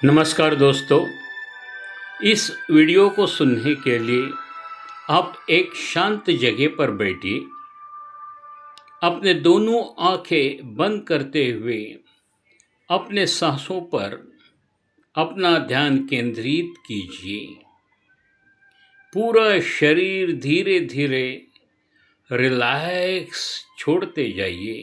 नमस्कार दोस्तों। इस वीडियो को सुनने के लिए आप एक शांत जगह पर बैठिए। अपने दोनों आंखें बंद करते हुए अपने सांसों पर अपना ध्यान केंद्रित कीजिए। पूरा शरीर धीरे धीरे रिलैक्स छोड़ते जाइए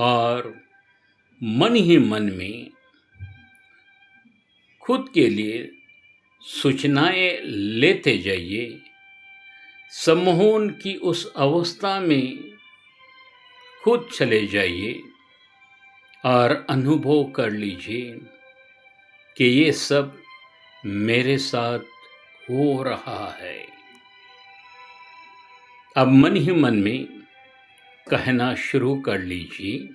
और मन ही मन में खुद के लिए सूचनाएं लेते जाइए। सम्मोहन की उस अवस्था में खुद चले जाइए और अनुभव कर लीजिए कि ये सब मेरे साथ हो रहा है। अब मन ही मन में कहना शुरू कर लीजिए,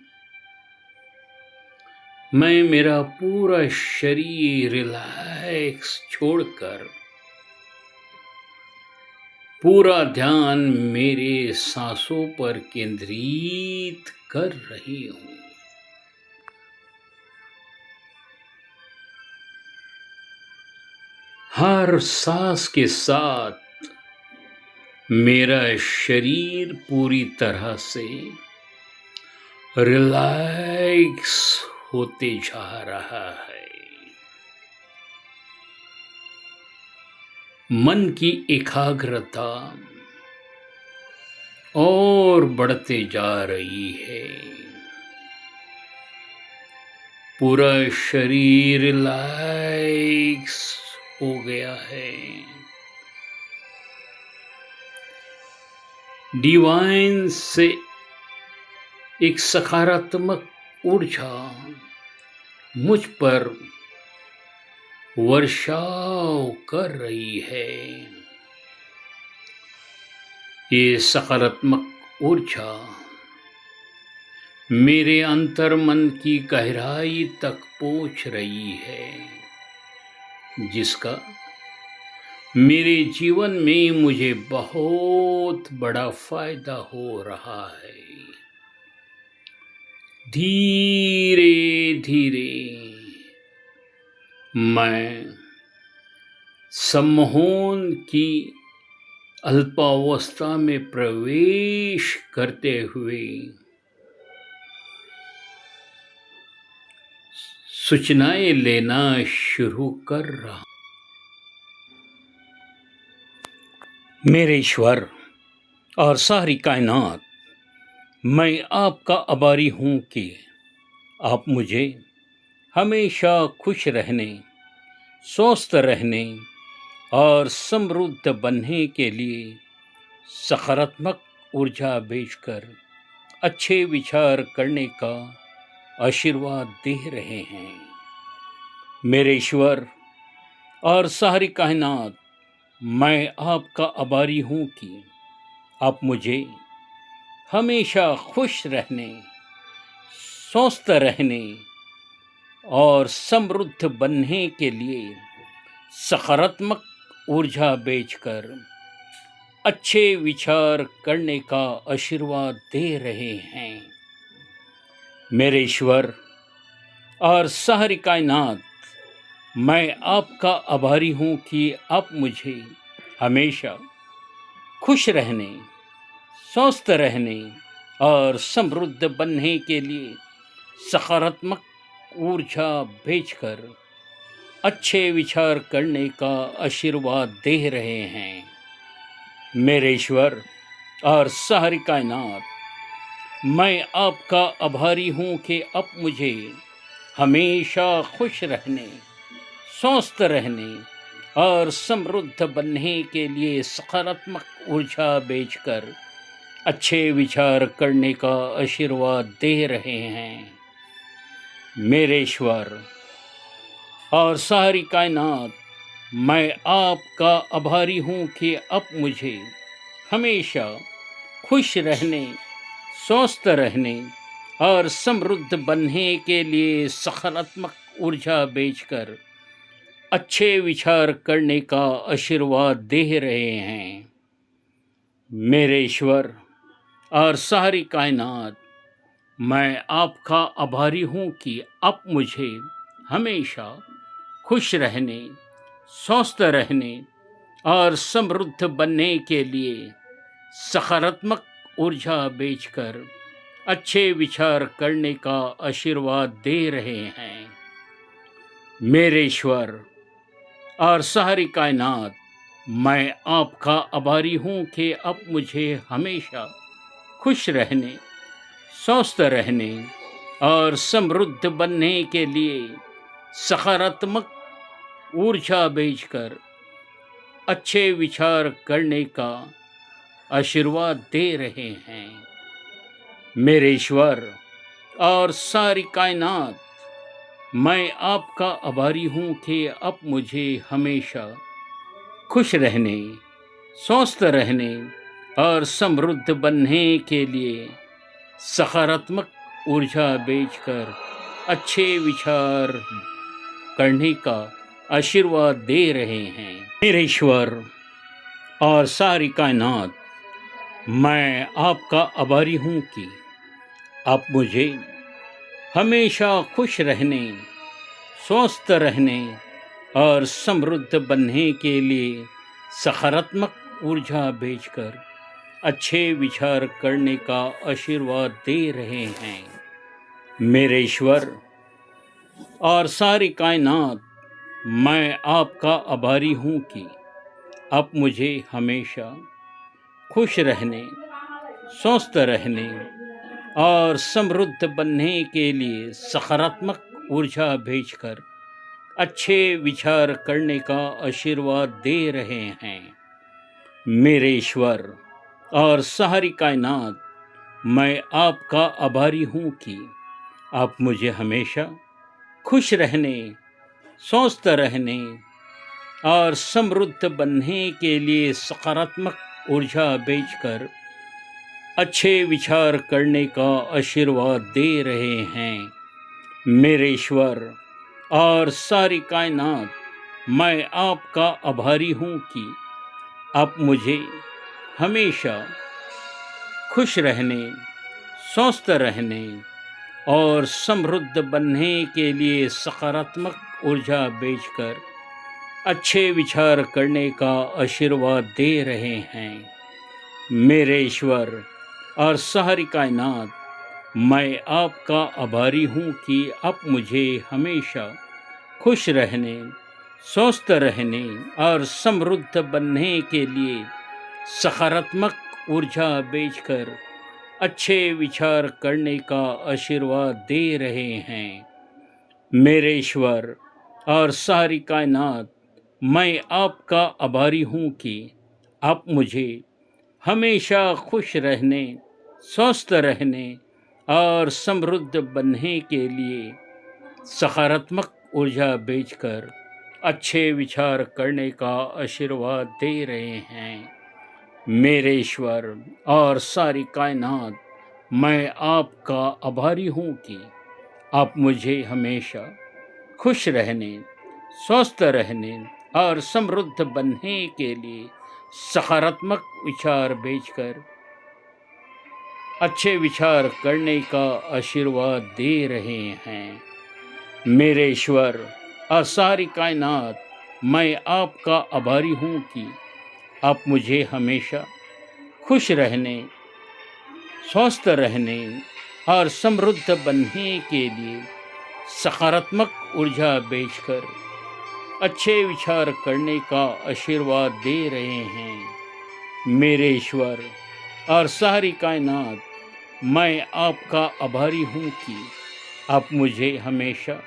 मैं मेरा पूरा शरीर रिलैक्स छोड़कर पूरा ध्यान मेरे सांसों पर केंद्रित कर रही हूँ। हर सांस के साथ मेरा शरीर पूरी तरह से रिलैक्स होते जा रहा है। मन की एकाग्रता और बढ़ते जा रही है। पूरा शरीर रिलैक्स हो गया है। डिवाइन से एक सकारात्मक ऊर्जा मुझ पर वर्षाव कर रही है। ये सकारात्मक ऊर्जा मेरे अंतर मन की गहराई तक पहुंच रही है, जिसका मेरे जीवन में मुझे बहुत बड़ा फायदा हो रहा है। धीरे धीरे मैं सम्मोहन की अल्पावस्था में प्रवेश करते हुए सूचनाएं लेना शुरू कर रहा। मेरे ईश्वर और सारी कायनात, मैं आपका आभारी हूँ कि आप मुझे हमेशा खुश रहने, स्वस्थ रहने और समृद्ध बनने के लिए सकारात्मक ऊर्जा भेजकर अच्छे विचार करने का आशीर्वाद दे रहे हैं। मेरे ईश्वर और सारी कायनात, मैं आपका आभारी हूँ कि आप मुझे हमेशा खुश रहने, स्वस्थ रहने और समृद्ध बनने के लिए सकारात्मक ऊर्जा भेजकर अच्छे विचार करने का आशीर्वाद दे रहे हैं। मेरे ईश्वर और सारी कायनात, मैं आपका आभारी हूँ कि आप मुझे हमेशा खुश रहने, स्वस्थ रहने और समृद्ध बनने के लिए सकारात्मक ऊर्जा भेजकर अच्छे विचार करने का आशीर्वाद दे रहे हैं। मेरे ईश्वर और सारी कायनात, मैं आपका आभारी हूँ कि आप मुझे हमेशा खुश रहने, स्वस्थ रहने और समृद्ध बनने के लिए सकारात्मक ऊर्जा भेजकर अच्छे विचार करने का आशीर्वाद दे रहे हैं। मेरे ईश्वर और सारी कायनात, मैं आपका आभारी हूँ कि आप मुझे हमेशा खुश रहने, स्वस्थ रहने और समृद्ध बनने के लिए सकारात्मक ऊर्जा भेजकर अच्छे विचार करने का आशीर्वाद दे रहे हैं। मेरे ईश्वर और सारी कायनात, मैं आपका आभारी हूँ कि आप मुझे हमेशा खुश रहने, स्वस्थ रहने और समृद्ध बनने के लिए सकारात्मक ऊर्जा बेचकर अच्छे विचार करने का आशीर्वाद दे रहे हैं। मेरे ईश्वर और सारी कायनात, मैं आपका आभारी हूँ कि आप मुझे हमेशा खुश रहने, स्वस्थ रहने और समृद्ध बनने के लिए सकारात्मक ऊर्जा भेजकर अच्छे विचार करने का आशीर्वाद दे रहे हैं। मेरे ईश्वर और सारी कायनात, मैं आपका आभारी हूँ कि आप मुझे हमेशा खुश रहने, स्वस्थ रहने और समृद्ध बनने के लिए सकारात्मक ऊर्जा बेचकर अच्छे विचार करने का आशीर्वाद दे रहे हैं। मेरे ईश्वर और सारी कायनात, मैं आपका आभारी हूँ कि आप मुझे हमेशा खुश रहने, स्वस्थ रहने और समृद्ध बनने के लिए सकारात्मक ऊर्जा भेजकर अच्छे विचार करने का आशीर्वाद दे रहे हैं। मेरे ईश्वर और सारी कायनात, मैं आपका आभारी हूँ कि आप मुझे हमेशा खुश रहने, स्वस्थ रहने और समृद्ध बनने के लिए सकारात्मक ऊर्जा भेजकर अच्छे विचार करने का आशीर्वाद दे रहे हैं। मेरे ईश्वर और सारी कायनात, मैं आपका आभारी हूँ कि आप मुझे हमेशा खुश रहने, स्वस्थ रहने और समृद्ध बनने के लिए सकारात्मक ऊर्जा भेजकर अच्छे विचार करने का आशीर्वाद दे रहे हैं। मेरे ईश्वर और सारी कायनात, मैं आपका आभारी हूँ कि आप मुझे हमेशा खुश रहने, स्वस्थ रहने और समृद्ध बनने के लिए सकारात्मक ऊर्जा भेजकर अच्छे विचार करने का आशीर्वाद दे रहे हैं। मेरे ईश्वर और सारी कायनात, मैं आपका आभारी हूँ कि आप मुझे हमेशा खुश रहने, स्वस्थ रहने और समृद्ध बनने के लिए सकारात्मक ऊर्जा भेजकर अच्छे विचार करने का आशीर्वाद दे रहे हैं। मेरे ईश्वर और सारी कायनात, मैं आपका आभारी हूँ कि आप मुझे हमेशा खुश रहने, स्वस्थ रहने और समृद्ध बनने के लिए सकारात्मक ऊर्जा भेजकर अच्छे विचार करने का आशीर्वाद दे रहे हैं। मेरे ईश्वर और सारी कायनात, मैं आपका आभारी हूँ कि आप मुझे हमेशा खुश रहने, स्वस्थ रहने और समृद्ध बनने के लिए सकारात्मक विचार भेजकर अच्छे विचार करने का आशीर्वाद दे रहे हैं। मेरे ईश्वर और सारी कायनात, मैं आपका आभारी हूँ कि आप मुझे हमेशा खुश रहने, स्वस्थ रहने और समृद्ध बनने के लिए सकारात्मक ऊर्जा भेजकर अच्छे विचार करने का आशीर्वाद दे रहे हैं। मेरे ईश्वर और सारी कायनात, मैं आपका आभारी हूँ कि आप मुझे हमेशा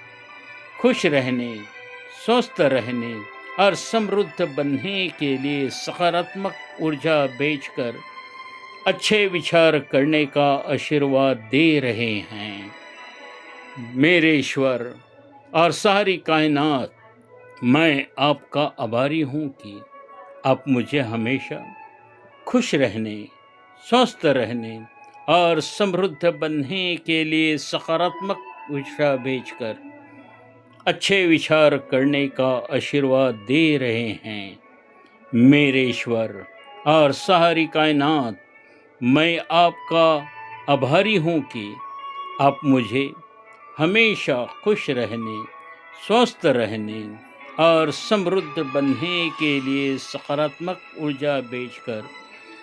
खुश रहने, स्वस्थ रहने और समृद्ध बनने के लिए सकारात्मक ऊर्जा भेजकर अच्छे विचार करने का आशीर्वाद दे रहे हैं। मेरे ईश्वर और सारी कायनात, मैं आपका आभारी हूँ कि आप मुझे हमेशा खुश रहने, स्वस्थ रहने और समृद्ध बनने के लिए सकारात्मक ऊर्जा भेजकर अच्छे विचार करने का आशीर्वाद दे रहे हैं। मेरे ईश्वर और सारी कायनात, मैं आपका आभारी हूँ कि आप मुझे हमेशा खुश रहने, स्वस्थ रहने और समृद्ध बनने के लिए सकारात्मक ऊर्जा बेचकर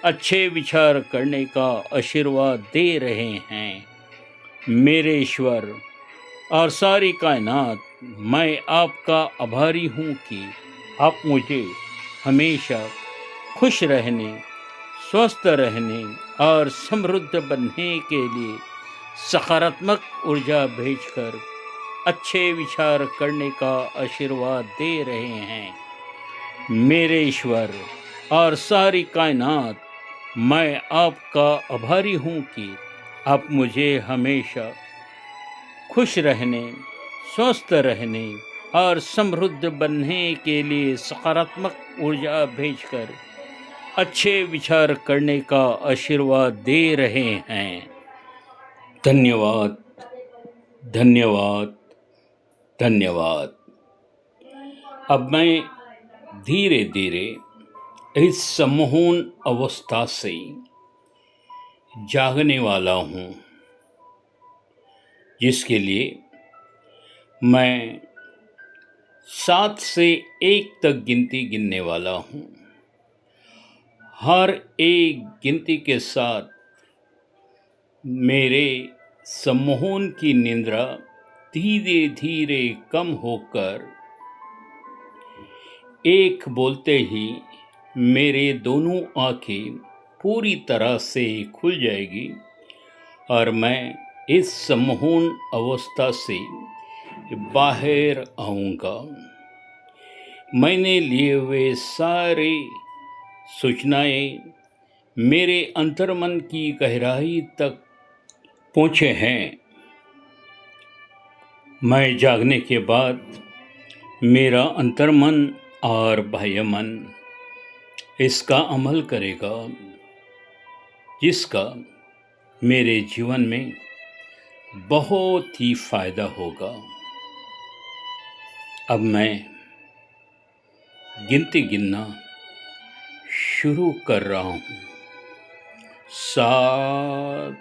अच्छे विचार करने का आशीर्वाद दे रहे हैं। मेरे ईश्वर और सारी कायनात, मैं आपका आभारी हूँ कि आप मुझे हमेशा खुश रहने, स्वस्थ रहने और समृद्ध बनने के लिए सकारात्मक ऊर्जा भेजकर अच्छे विचार करने का आशीर्वाद दे रहे हैं। मेरे ईश्वर और सारी कायनात, मैं आपका आभारी हूँ कि आप मुझे हमेशा खुश रहने, स्वस्थ रहने और समृद्ध बनने के लिए सकारात्मक ऊर्जा भेजकर अच्छे विचार करने का आशीर्वाद दे रहे हैं। धन्यवाद, धन्यवाद, धन्यवाद। अब मैं धीरे धीरे इस सम्मोहन अवस्था से जागने वाला हूँ, जिसके लिए मैं 7 से 1 तक गिनती गिनने वाला हूँ। हर एक गिनती के साथ मेरे सम्मोहन की निद्रा धीरे धीरे कम होकर 1 बोलते ही मेरे दोनों आँखें पूरी तरह से खुल जाएगी और मैं इस सम्मोहन अवस्था से बाहर आऊँगा। मैंने लिए हुए सारे सूचनाएं मेरे अंतर्मन की गहराई तक पहुँचे हैं। मैं जागने के बाद मेरा अंतर्मन और बाह्य मन इसका अमल करेगा, जिसका मेरे जीवन में बहुत ही फायदा होगा। अब मैं गिनती गिनना शुरू कर रहा हूँ। 7,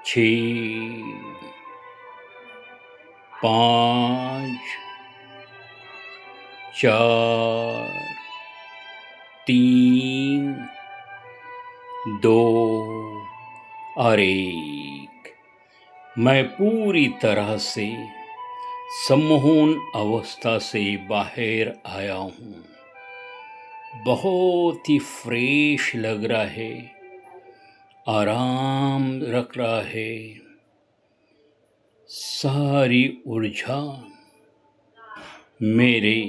6, 5, 4, 3, 2 और 1। मैं पूरी तरह से सम्मोहन अवस्था से बाहर आया हूँ। बहुत ही फ्रेश लग रहा है, आराम रख रहा है। सारी ऊर्जा मेरे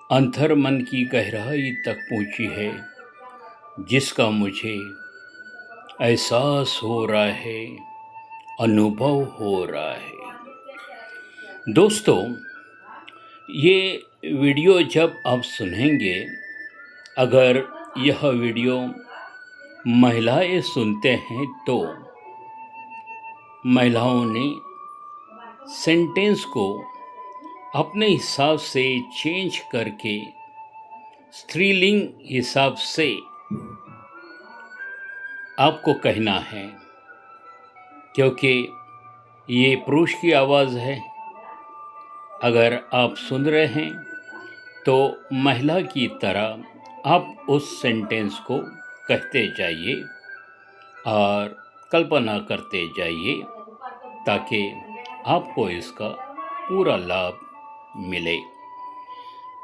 अंतर्मन की गहराई तक पहुँची है, जिसका मुझे एहसास हो रहा है, अनुभव हो रहा है। दोस्तों, ये वीडियो जब आप सुनेंगे, अगर यह वीडियो महिलाएं सुनते हैं तो महिलाओं ने सेंटेंस को अपने हिसाब से चेंज करके स्त्रीलिंग हिसाब से आपको कहना है, क्योंकि ये पुरुष की आवाज़ है। अगर आप सुन रहे हैं तो महिला की तरह आप उस सेंटेंस को कहते जाइए और कल्पना करते जाइए, ताकि आपको इसका पूरा लाभ मिले।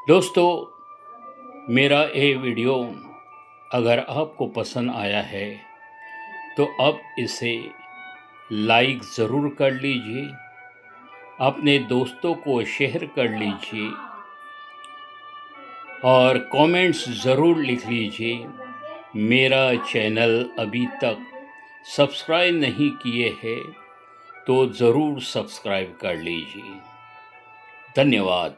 दोस्तों, मेरा ये वीडियो अगर आपको पसंद आया है तो आप इसे लाइक ज़रूर कर लीजिए, अपने दोस्तों को शेयर कर लीजिए और कमेंट्स ज़रूर लिख लीजिए। मेरा चैनल अभी तक सब्सक्राइब नहीं किए हैं तो ज़रूर सब्सक्राइब कर लीजिए। धन्यवाद।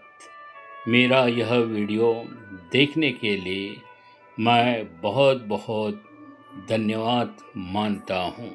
मेरा यह वीडियो देखने के लिए मैं बहुत बहुत धन्यवाद मानता हूँ।